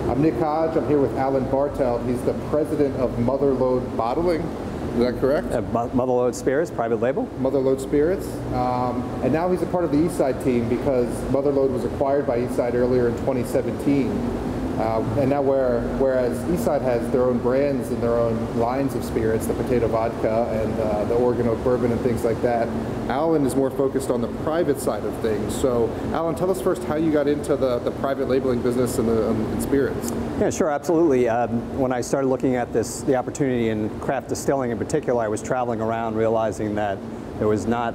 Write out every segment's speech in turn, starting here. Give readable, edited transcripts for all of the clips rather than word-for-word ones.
I'm Nick Hodge. I'm here with Allen Barteld. He's the president of Motherlode Bottling. Is that correct? Motherlode Spirits, private label. Motherlode Spirits. And now he's a part of the Eastside team because Motherlode was acquired by Eastside earlier in 2017. And now whereas Eastside has their own brands and their own lines of spirits, the potato vodka and the Oregon Oak bourbon and things like that, Allen is more focused on the private side of things. So Allen, tell us first how you got into the private labeling business and spirits. Yeah, sure, absolutely. When I started looking at the opportunity in craft distilling in particular, I was traveling around realizing that there was not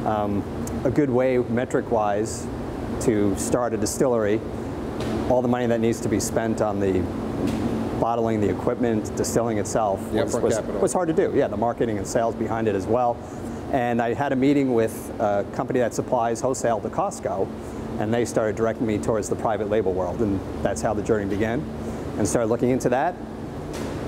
a good way, metric-wise, to start a distillery. All the money that needs to be spent on the bottling, the equipment, distilling itself was hard to do. Yeah, the marketing and sales behind it as well. And I had a meeting with a company that supplies wholesale to Costco, and they started directing me towards the private label world, and that's how the journey began. And started looking into that.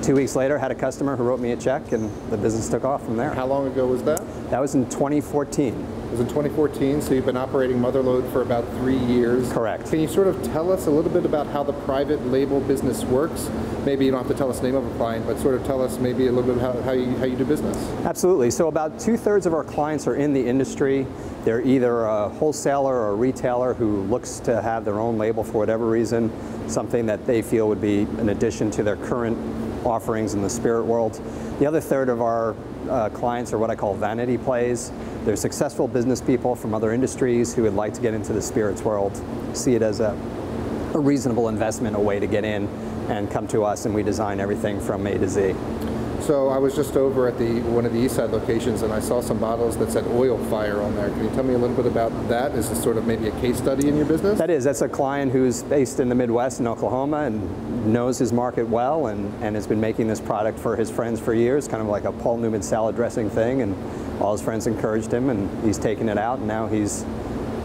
2 weeks later, had a customer who wrote me a check, and the business took off from there. How long ago was that? That was in 2014. It was in 2014, so you've been operating Motherlode for about 3 years. Correct. Can you sort of tell us a little bit about how the private label business works? Maybe you don't have to tell us the name of a client, but sort of tell us maybe a little bit how you do business. Absolutely. So about 2/3 of our clients are in the industry. They're either a wholesaler or a retailer who looks to have their own label for whatever reason, something that they feel would be an addition to their current offerings in the spirit world. The other third of our clients are what I call vanity plays. They're successful business people from other industries who would like to get into the spirits world, see it as a reasonable investment, a way to get in and come to us, and we design everything from A to Z. So I was just over at one of the Eastside locations, and I saw some bottles that said Oil Fire on there. Can you tell me a little bit about that? Is this sort of maybe a case study in your business? That's a client who's based in the Midwest in Oklahoma and knows his market well and has been making this product for his friends for years, kind of like a Paul Newman salad dressing thing, and all his friends encouraged him, and he's taken it out, and now he's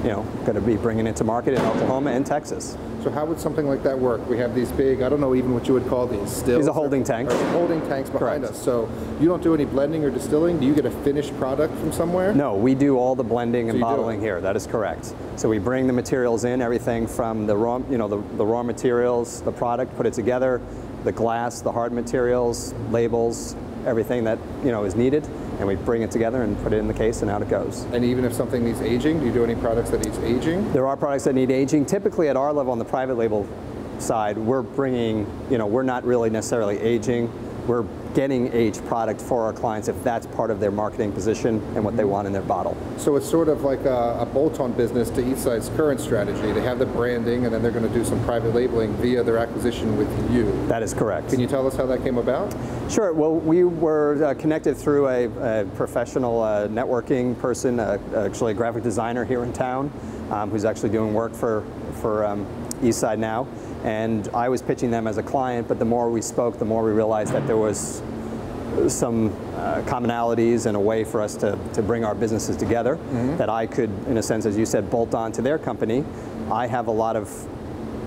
going to be bringing it to market in Oklahoma and Texas. So how would something like that work? We have these big, I don't know even what you would call these, stills. These are holding tanks. Holding tanks behind Correct. us. So you don't do any blending or distilling? Do you get a finished product from somewhere? No, we do all the blending and bottling here. That is correct. So we bring the materials in, everything from the raw, the raw materials, the product, put it together, the glass, the hard materials, labels, everything that is needed, and we bring it together and put it in the case, and out it goes. And even if something needs aging, do you do any products that needs aging? There are products that need aging. Typically at our level on the private label side, we're bringing, we're not really necessarily aging. We're getting aged product for our clients if that's part of their marketing position and what they want in their bottle. So it's sort of like a bolt-on business to Eastside's current strategy. They have the branding, and then they're going to do some private labeling via their acquisition with you. That is correct. Can you tell us how that came about? Sure. Well, we were connected through a professional networking person, actually a graphic designer here in town, who's actually doing work for Eastside now. And I was pitching them as a client, but the more we spoke, the more we realized that there was some commonalities and a way for us to bring our businesses together, that I could, in a sense, as you said, bolt on to their company. I have a lot of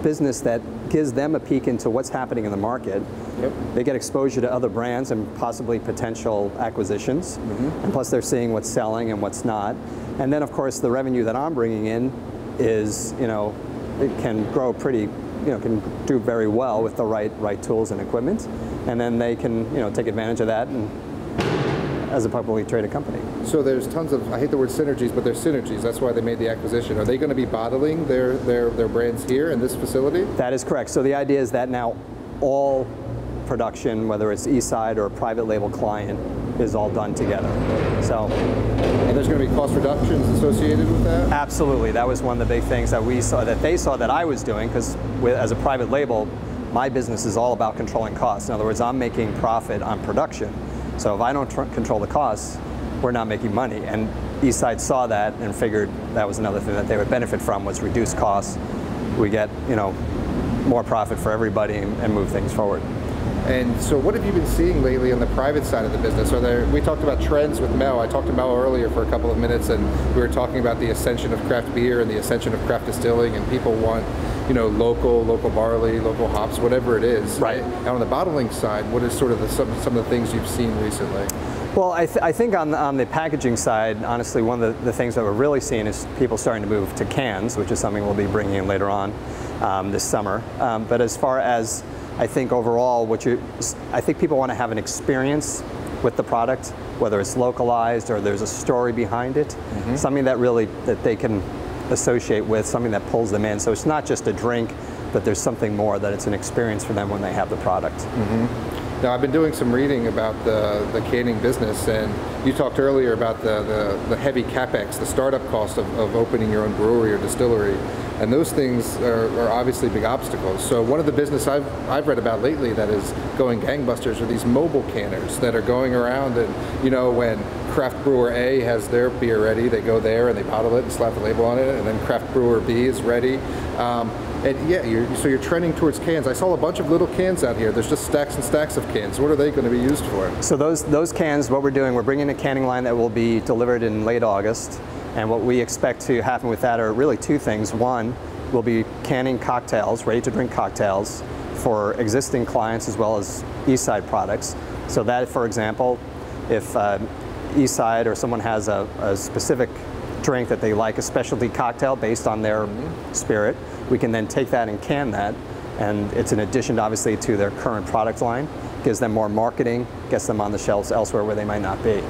business that gives them a peek into what's happening in the market. Yep. They get exposure to other brands and possibly potential acquisitions, and plus they're seeing what's selling and what's not. And then, of course, the revenue that I'm bringing in is, it can grow pretty, can do very well with the right tools and equipment, and then they can, take advantage of that and as a publicly traded company. So there's tons of, I hate the word synergies, but there's synergies. That's why they made the acquisition. Are they going to be bottling their brands here in this facility? That is correct. So the idea is that now all production, whether it's Eastside or a private label client, is all done together. So, and there's going to be cost reductions associated with that? Absolutely. That was one of the big things that we saw, that they saw that I was doing, because as a private label, my business is all about controlling costs. In other words, I'm making profit on production. So if I don't control the costs, we're not making money. And Eastside saw that and figured that was another thing that they would benefit from, was reduced costs. We get, more profit for everybody and move things forward. And so what have you been seeing lately on the private side of the business? We talked about trends with Mel. I talked to Mel earlier for a couple of minutes, and we were talking about the ascension of craft beer and the ascension of craft distilling, and people want, local barley, local hops, whatever it is. Right. And on the bottling side, what is sort of some of the things you've seen recently? Well, I think on the packaging side, honestly, one of the things that we're really seeing is people starting to move to cans, which is something we'll be bringing in later on. this summer. But as far as I think overall, I think people want to have an experience with the product, whether it's localized or there's a story behind it, something that they can associate with, something that pulls them in. So it's not just a drink, but there's something more, that it's an experience for them when they have the product. Now, I've been doing some reading about the canning business, and you talked earlier about the heavy capex, the startup cost of opening your own brewery or distillery, and those things are obviously big obstacles. So one of the business I've read about lately that is going gangbusters are these mobile canners that are going around, and when craft brewer A has their beer ready, they go there and they bottle it and slap the label on it, and then craft brewer B is ready. And yeah, so you're trending towards cans. I saw a bunch of little cans out here. There's just stacks and stacks of cans. What are they going to be used for? So those cans, what we're doing, we're bringing a canning line that will be delivered in late August. And what we expect to happen with that are really two things. One, we'll be canning cocktails, ready-to-drink cocktails, for existing clients as well as Eastside products. So that, for example, if Eastside or someone has a specific drink that they like, a specialty cocktail based on their spirit, we can then take that and can that, and it's an addition obviously to their current product line, gives them more marketing, gets them on the shelves elsewhere where they might not be.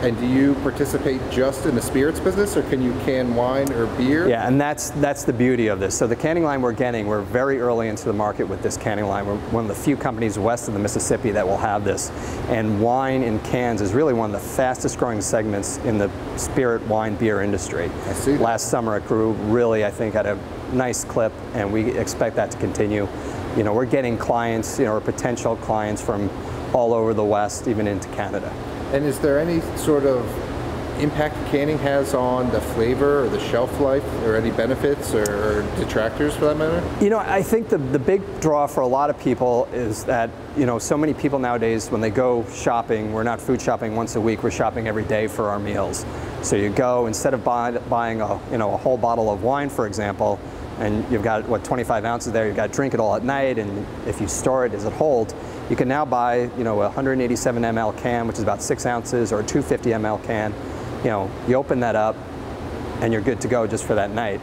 And do you participate just in the spirits business, or can you can wine or beer? Yeah, and that's the beauty of this. So the canning line we're very early into the market with this canning line. We're one of the few companies west of the Mississippi that will have this. And wine in cans is really one of the fastest growing segments in the spirit, wine, beer industry. I see that. Last summer it grew really, I think, at a nice clip, and we expect that to continue. We're getting clients, or potential clients from all over the West, even into Canada. And is there any sort of impact canning has on the flavor or the shelf life, or any benefits or detractors for that matter? I think the big draw for a lot of people is that, so many people nowadays, when they go shopping, we're not food shopping once a week, we're shopping every day for our meals. So you go, instead of buying a whole bottle of wine, for example, and you've got, 25 ounces there, you've got to drink it all at night, and if you store it, does it hold? You can now buy, a 187 ml can, which is about 6 ounces, or a 250 ml can. You open that up, and you're good to go just for that night.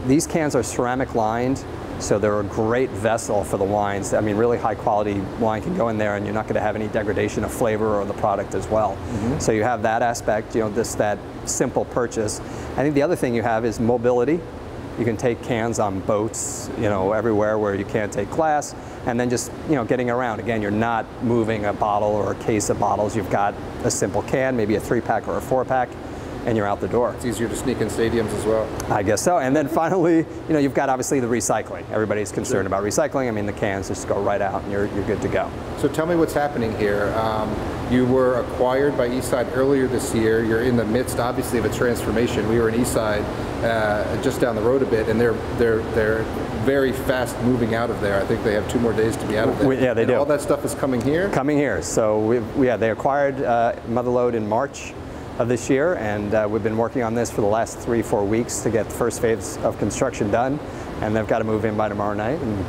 These cans are ceramic lined, so they're a great vessel for the wines. I mean, really high quality wine can go in there, and you're not going to have any degradation of flavor or the product as well. So you have that aspect, that simple purchase. I think the other thing you have is mobility. You can take cans on boats, everywhere where you can't take glass, and then just, getting around. Again, you're not moving a bottle or a case of bottles. You've got a simple can, maybe a 3-pack or a 4-pack, and you're out the door. It's easier to sneak in stadiums as well. I guess so. And then finally, you've got obviously the recycling. Everybody's concerned about recycling. I mean, the cans just go right out, and you're good to go. So tell me what's happening here. You were acquired by Eastside earlier this year. You're in the midst, obviously, of a transformation. We were in Eastside just down the road a bit, and they're very fast moving out of there. I think they have 2 more days to be out of there. Yeah, they do. All that stuff is coming here? Coming here. So they acquired Motherlode in March of this year, and we've been working on this for the last 3-4 weeks to get the first phase of construction done, and they've got to move in by tomorrow night, and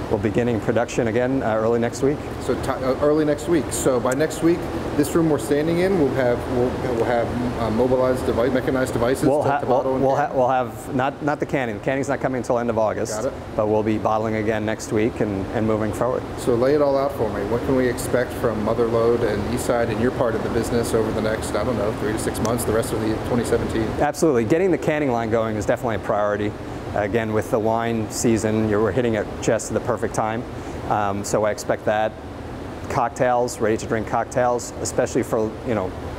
we'll be beginning production again early next week. So early next week. So by next week, this room we're standing in, we'll have mobilized mechanized devices. We'll have not the canning. The canning's not coming until end of August. Got it. But we'll be bottling again next week and moving forward. So lay it all out for me. What can we expect from Motherlode and Eastside in your part of the business over the next, 3 to 6 months, the rest of the 2017? Absolutely. Getting the canning line going is definitely a priority. Again, with the wine season, we're hitting it just at the perfect time. So I expect that. Cocktails, ready-to-drink cocktails, especially for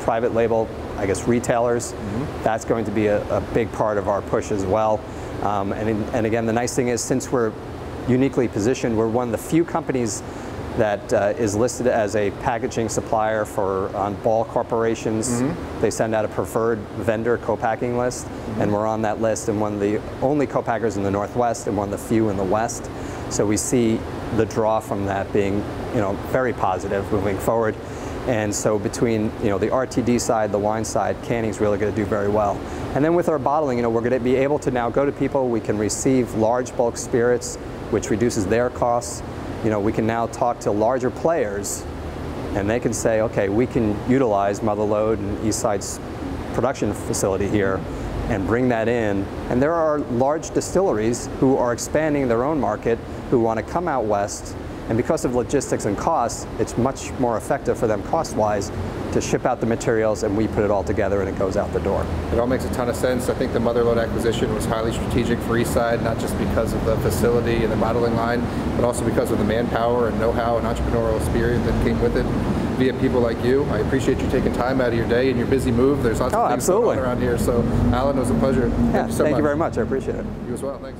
private label, I guess, retailers. That's going to be a big part of our push as well. And again, the nice thing is, since we're uniquely positioned, we're one of the few companies that is listed as a packaging supplier on Ball corporations. They send out a preferred vendor co-packing list, and we're on that list, and one of the only co-packers in the Northwest and one of the few in the West. So we see the draw from that being, very positive moving forward. And so between, the RTD side, the wine side, canning is really going to do very well. And then with our bottling, we're going to be able to now go to people. We can receive large bulk spirits, which reduces their costs. We can now talk to larger players, and they can say, okay, we can utilize Motherlode and Eastside's production facility here, and bring that in. And there are large distilleries who are expanding their own market, who want to come out west, and because of logistics and costs, it's much more effective for them cost-wise to ship out the materials, and we put it all together and it goes out the door. It all makes a ton of sense. I think the Motherlode acquisition was highly strategic for Eastside, not just because of the facility and the bottling line, but also because of the manpower and know-how and entrepreneurial spirit that came with it via people like you. I appreciate you taking time out of your day and your busy move. There's lots of things going on around here. So, Alan, it was a pleasure. Yeah, thank you very much. I appreciate it. You as well. Thanks.